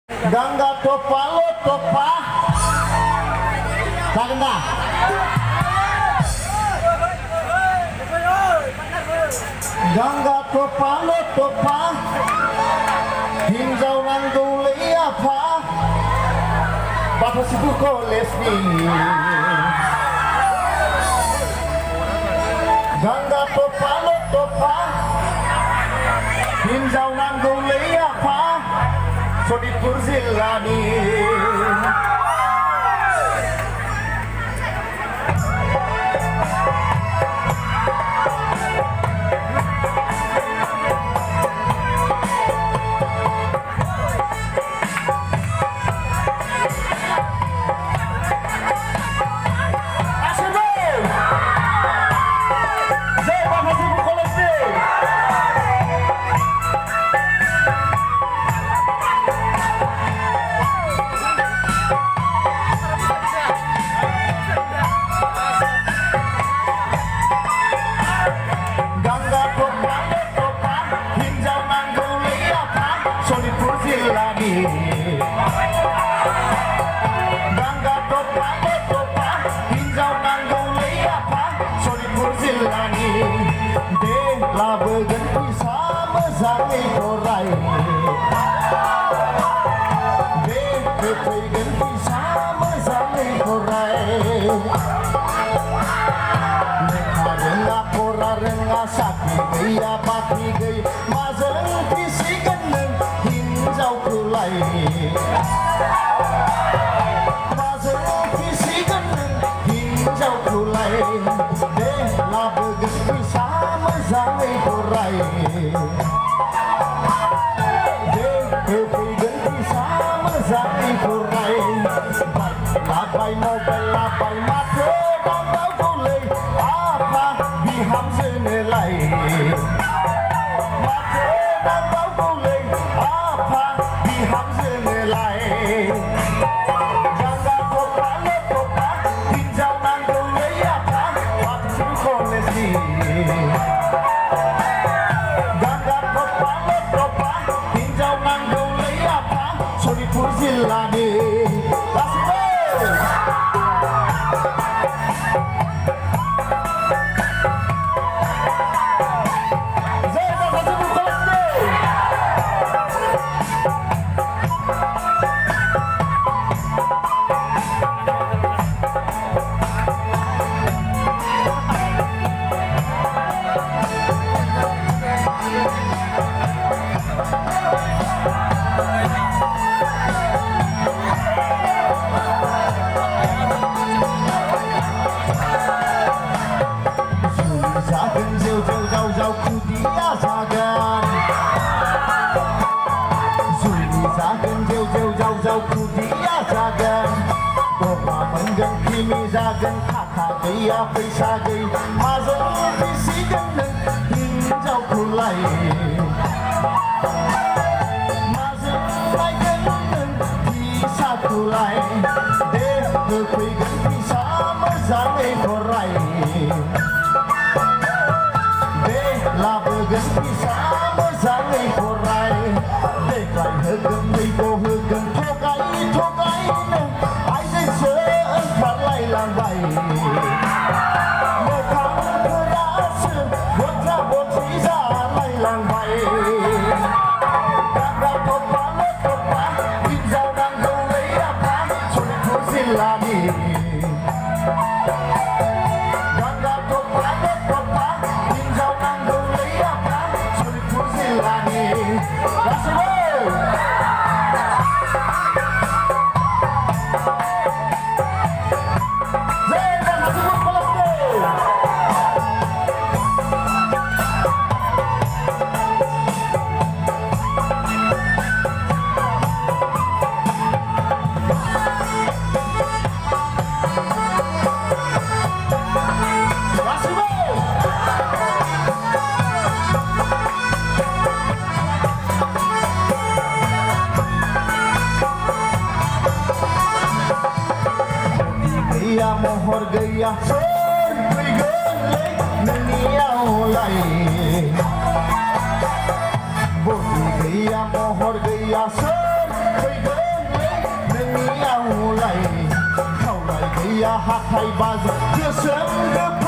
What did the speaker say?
Gangga topa lo topa Gangga Gangga topa lo topa Hinjau nanduli apa Bapak sibuk koles nih Gangga topa lo topa Hinjau nanduli apa Sodipur Zilani Gangga topa lo topa Hinjau nanduli apa Sodipur Zilani De labegen bisa mezangi korai De kepegen bisa mezangi korai Nekha renga pora renga sakti gaya bakti gay Mazeng kisi geneng hinjau kulai Mazeng kisi geneng hinjau kulai De labegen bisa mezangi korai De kepegen bisa mezangi korai Labai nobel labai mate Nambau kulai apa biham senelai Mate nambau kulai apa biham senelai Gangga topa lo topa Hinjau nanduli apa Waktu kolesi Gangga topa lo topa Hinjau nanduli apa Sodipur Zilani Zagen jauh jauh jauh jauh ku dia zagen Zuli zagen jauh jauh jauh jauh ku dia zagen Doa menggen kimi zagen kakak gaya pisa gay Mazeng kisi geneng hinjau kulai Mazeng lai geneng bisa kulai Deh kepegen bisa mezangi korai Labegen bisa mezangi korai Deklai hegen ligo hegen tokai tokai neng Ai deng seeng kalai lambai Mekang kerasa Bota boti zalai lambai Gangga topa lo topa Hinjau nanduli apa Sodipur Zilani Gangga topa lo topa Hinjau nanduli apa Sodipur Zilani Kasih Zaidan Hasibuk Palestin Gaya mohor gaya sorry gale neniau lai Bodi gaya mohor gaya sorry गैया हाथाय बाजार गोसोम